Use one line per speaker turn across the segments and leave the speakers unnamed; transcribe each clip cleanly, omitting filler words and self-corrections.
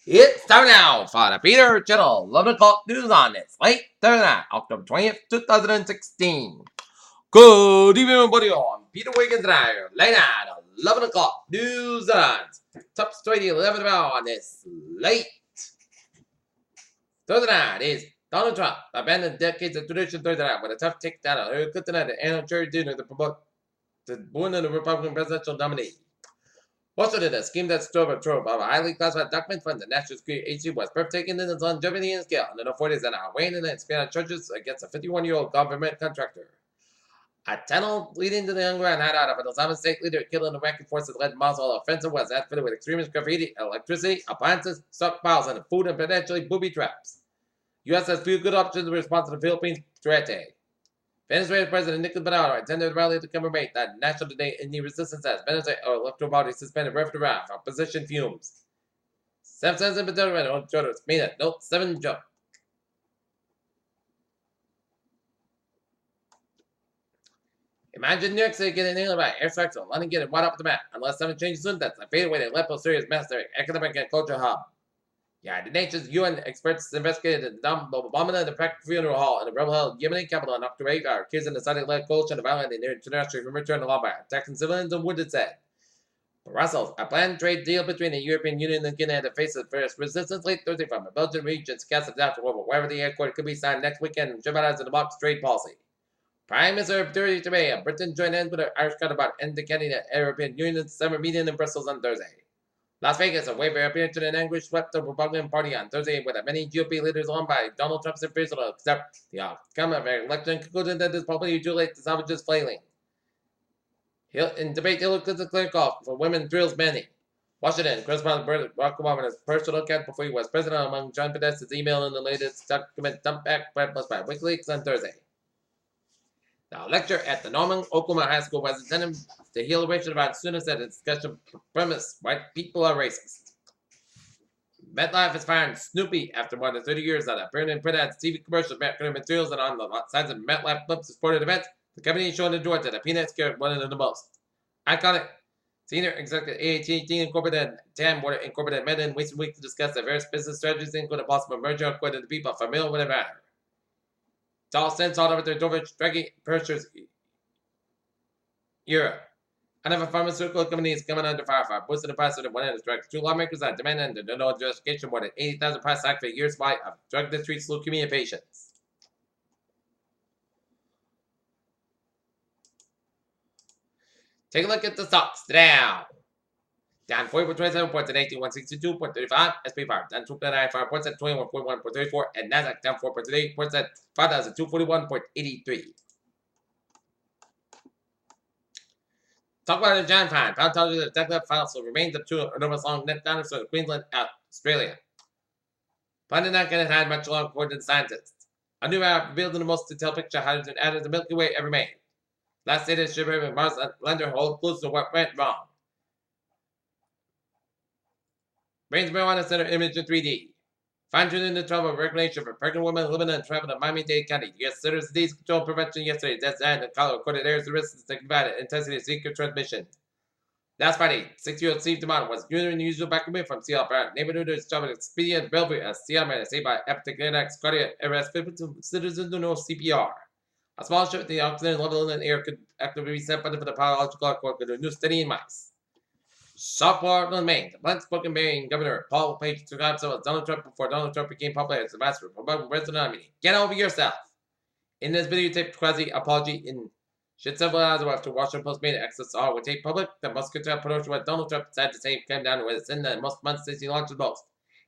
It's time now for the Peter Channel 11 o'clock news on this late Thursday night, October 20th, 2016. Good evening, everybody. I'm Peter Wiggins and I are late night 11 o'clock news on top story 11 on this late Thursday night is Donald Trump abandoned decades of tradition Thursday night with a tough takedown of Hillary Clinton at the annual jury dinner to promote the one of the Republican presidential nominee. Washington, a scheme that strove a trove of a highly classified document from the National Security Agency was breathtaking in its longevity and scale, and in the 40s and are weighing in and span charges against a 51-year-old government contractor. A tunnel leading to the underground hideout of an Islamic State leader killed in the Iraqi forces led Mosul offensive was outfitted with extremist graffiti, electricity, appliances, stockpiles, and food and potentially booby traps. U.S. has few good options in response to the Philippines threat. Venezuelan President Nicolas Maduro attended a rally to commemorate the National Day in the resistance as Venezuela electoral body suspended referendum for opposition fumes. 7,000 Maduro judges made a note 7 joke. Imagine New York City getting nailed by airstrikes or London getting wide up the map. Unless something changes soon, that's a fade away to Aleppo, Syria's massive economic and cultural hub. Yeah, the nation's UN experts investigated the bombing of the practical funeral hall in the rebel-held Yemeni capital on October 8 are accusing the Saudi-led coalition of violating their international humanitarian law by attacking civilians and wounded said. Brussels, a planned trade deal between the European Union and Guinea had to face fierce resistance late Thursday from the Belgian regions cast a doubt over whether the accord could be signed next weekend and jeopardizing the bloc's trade policy. Prime Minister Theresa May of Britain joined hands with her Irish counterpart indicating the European Union's summer meeting in Brussels on Thursday. Las Vegas, a wave of opposition and anguish swept the Republican Party on Thursday, with many GOP leaders along by Donald Trump's refusal to accept the outcome of an election, concluding that this probably too late to salvage his flailing. In debate, Hillary Clinton's clear call for women thrills many. Washington, correspondent Barack Obama's personal account before he was president among John Podesta's email in the latest document dumped back published by WikiLeaks on Thursday. The lecture at the Norman, Oklahoma High School was intended to heal racial about students at a discussion premise white people are racist. MetLife is firing Snoopy after more than 30 years on appearing in print ads, TV commercials, marketing materials, and on the sides of MetLife flips to sporting events. The company is showing the door to the Peanuts character one of the most. Iconic senior executive AT&T Incorporated, Tam Water Incorporated met in recent week to discuss the various business strategies, including a possible merger, according to people familiar with the matter. It's all since all over their Dovich, Draghi, Purchase, Europe. Another pharmaceutical company is coming under fire for boosting the price of the one of drugs. Two lawmakers are demanding the no justification more than 80,000 price tag for a year's supply of drug that treats leukemia patients. Take a look at the stocks now. Down 40.27 points at 16162.35. SP5 down 2.95 points at 2141.34. And Nasdaq down 4.38 points at 5,241.83. Talk about the giant fine. Pound tells you that the tech file still remains up to enormous long net down to Queensland, Australia. Planet not going to hide much longer, according to the scientists. A new map revealed in the most detailed picture hydrogen added the Milky Way ever made. Last data is shipping with Mars Lander hold close to what went wrong. Brains Marijuana Center image in 3D. Fine-tuning the travel regulation for pregnant women living and traveling to Miami-Dade County. U.S. Centers for Disease Control Prevention yesterday designed that Colorado recorded areas of risk to combat intensity of secret transmission. Last Friday, 6-year-old Steve DeMont was doing the usual back away from Seattle Park. Neighborhood is job at Expedia Bellevue as Seattle man is saved by epileptic cardiac arrest. 50 citizens to know CPR. A small shift in the oxygen level in the air could actively reset button for the biological clock with a new study in mice. Softball in Maine. The blunt-spoken Maine Governor Paul Page described himself as Donald Trump before Donald Trump became popular as the vice Republican president nominee. Get over yourself. In this videotaped quasi-apology in shit several hours after Washington Post made access to all with tape public, the Muscatel promotion what Donald Trump decided to say came down with in the most months since he launched the most.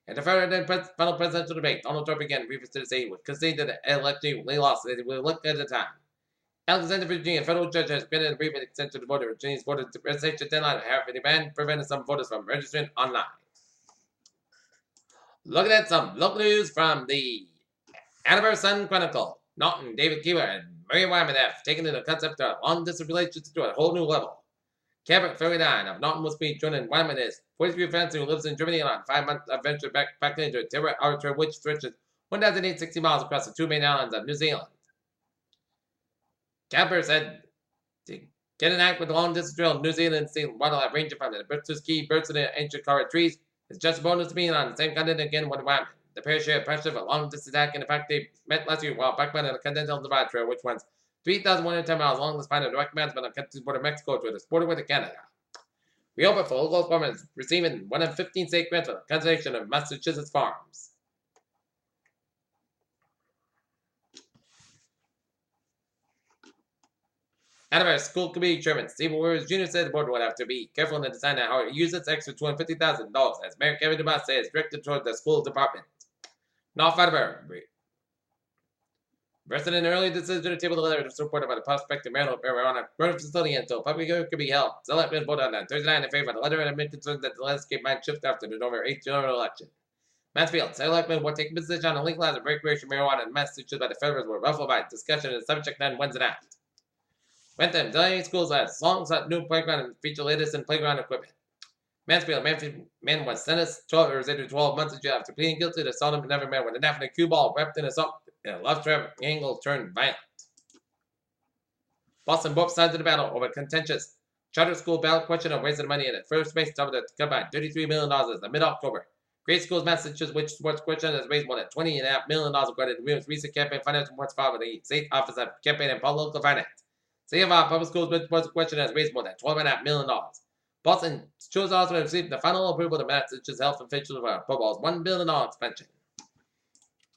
And the final presidential debate, Donald Trump again refused to say he would concede that the election he lost that he would look at the time. Alexander, Virginia, a federal judge has granted a brief extension to the voter. Virginia's voter registration deadline to have a demand prevented some voters from registering online. Looking at some local news from the Annabelle Sun Chronicle. Norton, David Keeler, and Mary Wyman have taken the concept of long-distance relationships to a whole new level. Cabot 39 of Norton will be joining Wyman is 43 fans who lives in Germany on a 5-month adventure back into a terror outer which stretches 1,860 miles across the two main islands of New Zealand. Camper said to get an act with long distance drill in New Zealand and see wildlife ranging from the British Key birds to the ancient coral trees. It's just a bonus to being on the same continent again with Wyman. The pair share pressure for long distance attack, and in fact, they met last year while backman on the Continental Divide Trail, which runs 3,110 miles along the spine of the direct advancement on the country's border of Mexico to the border with Canada. We open for local farmers receiving one of 15 state grants for the conservation of Massachusetts farms. Out of our school committee chairman, Stephen Williams Jr. said the board would have to be careful in the design of how it uses its extra $250,000, as Mayor Kevin DeBoss says, directed toward the school department. Not Federer. Resident early decision to table the letter to support about a prospective marijuana growing facility until public hearing could be held. Selectmen voted on Thursday night in favor of the letter and have been concerned that the landscape might shift after the November 8th general election. Mansfield, selectmen will take a position on the legalizing of recreational marijuana in Massachusetts by the federals were ruffled by discussion in the subject on Wednesday night. Bentham, Delaney Schools has long sought new playground and feature latest in playground equipment. Mansfield, man was sentenced 12 months in jail after pleading guilty to assault him never man with a knife and a cue ball wrapped in assault in a love triangle turned violent. Boston both sides of the battle over contentious charter school ballot question of ways of money in the first base doubled to combine $33 million as of mid-October. Great Schools Massachusetts, which sports question has raised more than $20.5 million according to Williams' recent campaign finance reports filed with the State Office of Campaign and Political Finance. City of Public Schools, which sports question has raised more than $12.5 million. Boston chose also to receive the final approval of Massachusetts health officials for football's $1 billion expansion.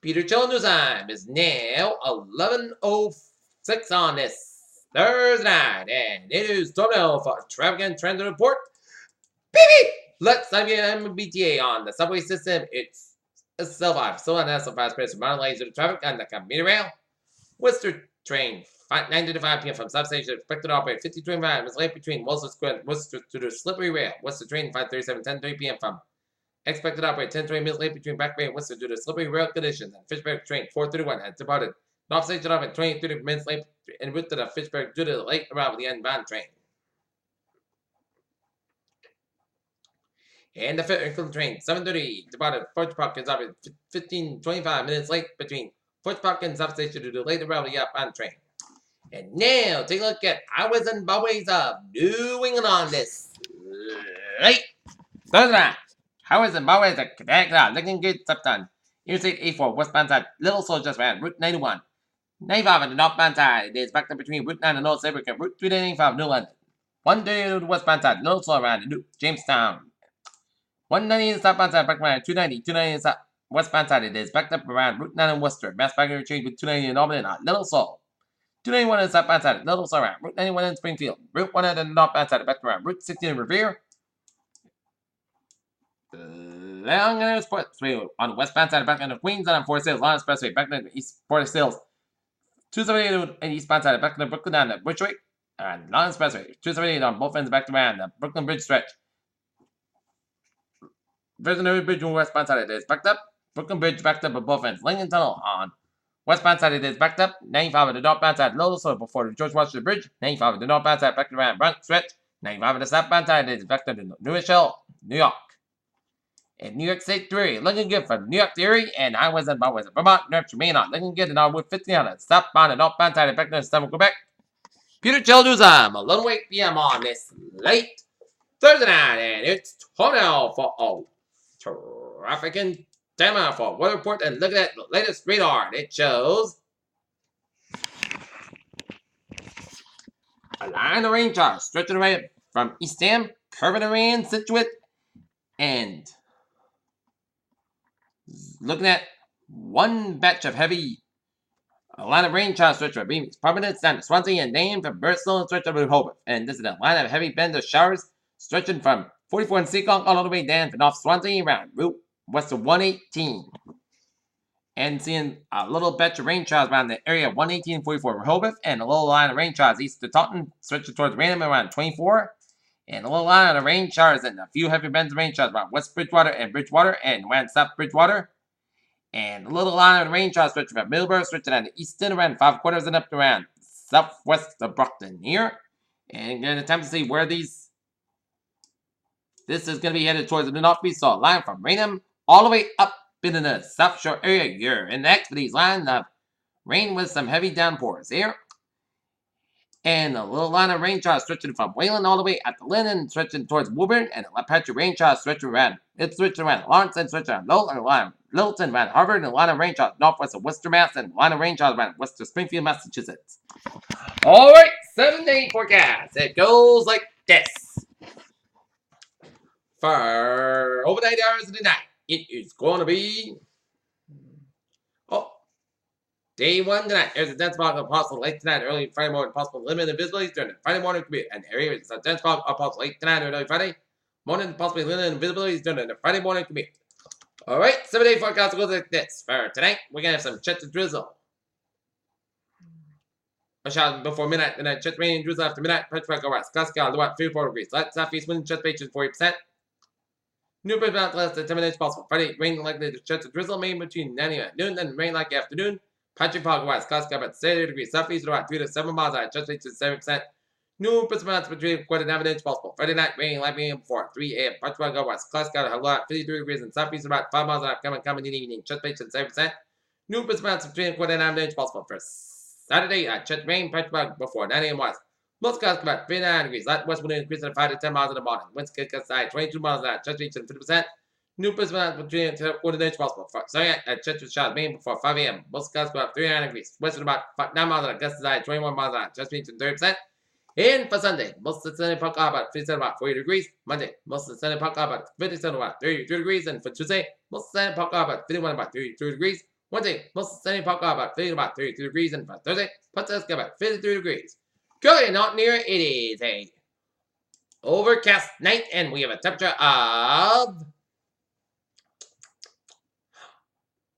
Peter Chill News Time is now 11:06 on this Thursday night, and it is time now for Traffic and Transit Report. Beep! Let's have your MBTA on the subway system. It's a L5, still on S5 space for modern lanes of the traffic on the commuter rail. Worcester train 9 to 5 p.m. from substation expected to operate 53 minutes late between Worcester Square and Worcester to the slippery rail. Worcester train 5:37, 10:30 p.m. from expected to operate 10 to 20 minutes late between Back Bay and Worcester due to slippery rail conditions. And Fitchburg train 4:31 has departed. North Station operate 20-30 minutes late en route to the Fitchburg due to the late arrival of the N-bound train. And the Fitchburg train 7:30 departed Forge Park is operated 15-25 minutes late between Forge Park and substation due to late arrival of the outbound train. And now, take a look at hours and byways of New England on this late Thursday night. Hours and byways of Connecticut, Lincoln Gate, Subton, Interstate 84, westbound side, Little Soul just ran, Route 91. 95 on the northbound side, it is backed up between Route 9 and North Saybrook and Route 395, New London. 130 on the westbound side, Little Soul around New Jamestown. 190 on the southbound side, backed around 290 on the westbound side, it is backed up around Route 9 in Worcester. Mass parking change with 290 in Albany and Little Soul. 291 on the southbound side, Little Soul around Route 91 in Springfield. Route 1 on the northbound side, backed around Route 16 in Revere. Long Island Expressway on the westbound side, back on the Queens and on Forest Hills. Long Expressway, back on the East Forest Hills. 278 on the eastbound side, back on the Brooklyn down the Bridgeway. And Long Expressway, 278 on both ends, back around the Brooklyn Bridge stretch. Visionary Bridge on westbound side, it is backed up. Brooklyn Bridge backed up at both ends. Lincoln Tunnel on westbound side, it is backed up. 95 on the northbound side, Little Soul before the George Washington Bridge. 95 on the northbound side, back around Bronx stretch. 95 on the southbound side, it is backed up to New Rochelle, New York. In New York State 3, Lincoln Good from New York Theory, and Highways and Byways of Vermont, New Hampshire, Maine on Lincoln Good and Norwood 50 on the southbound and northbound side of Beckner and Southern Quebec. Peter Chill News Time, 11:08 p.m. on this late Thursday night, and it's time now for traffic and time for weather report and look at the latest radar. It shows a line of rain showers stretching away from Eastham, curving around Situate, and looking at one batch of heavy line of rain showers stretching from Bemis, Providence down to Swansea and Dane from Burstall and stretching over Hobart. And this is a line of heavy band of showers stretching from 44 and Seekonk all the way down to North Swansea around Route west of 118. And seeing a little batch of rain showers around the area of 118 and 44 Rehoboth, and a little line of rain showers east of Taunton stretching towards Raynham around 24. And a little line of rain showers and a few heavy bands of rain showers around West Bridgewater and around South Bridgewater. And a little line of rain showers stretching from Middleborough, stretching down to Easton around 5/4 and up to around southwest of Brockton here. And going to attempt to see where this is going to be headed towards the northeast. So a line from Raynham all the way up into the South Shore area here. And next for these lines of rain with some heavy downpours here. And the little line of rain clouds stretching from Wayland all the way at the Linden, stretching towards Woburn, and the left patch of rain clouds stretching around. It's stretching around Lawrence and stretching around Littleton, around Harvard, and the line of rain clouds northwest of Worcester, Mass, and the line of rain clouds around west of Springfield, Massachusetts. All right, 7-day forecast. It goes like this. For overnight hours of the night, it is going to be Day 1 tonight. There's a dense fog of possible late tonight, early Friday morning, possible limited visibility during the Friday morning commute. And area is a dense fog of possible late tonight, early Friday morning, possibly limited visibility during the Friday morning commute. All right, 7-day forecast goes like this. For tonight, we're going to have some chance of drizzle. A shower before midnight, tonight, chance rain and drizzle after midnight, punch back over west. Glasgow, about 3-4 degrees. Light southeast wind, chance patient 40%. New Britain about less than 10 minutes possible. Friday, rain likely to chance of drizzle, May between 9 and noon, then rain like afternoon. Patrick Fog west, Glasgow about 30 degrees. Southeast about 3 to 7 miles an hour, chance rate to 7%. New Britain amounts between 1/4 inch possible. Friday night, rain likely before 3 a.m. Patrick Fog west, Glasgow about 53 degrees, and southeast about 5 miles an hour, coming in the evening, chance rate to 7%. New Britain amounts between 1/4 inch possible for Saturday, chance rain, Patrick Fog before 9 a.m. west. Most guys about 39 degrees. Light west wind increase at 5 to 10 miles in the morning. Winds kick aside 22 miles an hour. Chance reach 50%. New Pacific between 1 inch possible. Sorry, at Church shot Maine before 5 a.m. Most guys about 39 degrees. West about 9 miles an hour. Gust aside 21 miles an hour. Chance reach 30%. And for Sunday, most of the Sunday puck about 57 about 40 degrees. Monday, most of the Sunday puck about 57 about 32 degrees. And for Tuesday, most of the Sunday puck about 51 about 32 degrees. Wednesday, most of the Sunday puck about 50 about 32 degrees. And for Thursday, puts us about 53 degrees. Currently not near, it is a overcast night, and we have a temperature of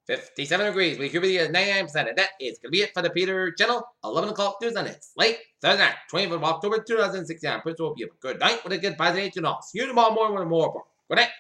57 degrees. We could be at 99%, and that is going to be it for the Peter Channel. 11 o'clock news on its late Thursday night, 20th of October, 2016. I hope you have a good night with a good positive. See you tomorrow morning with more. Good night.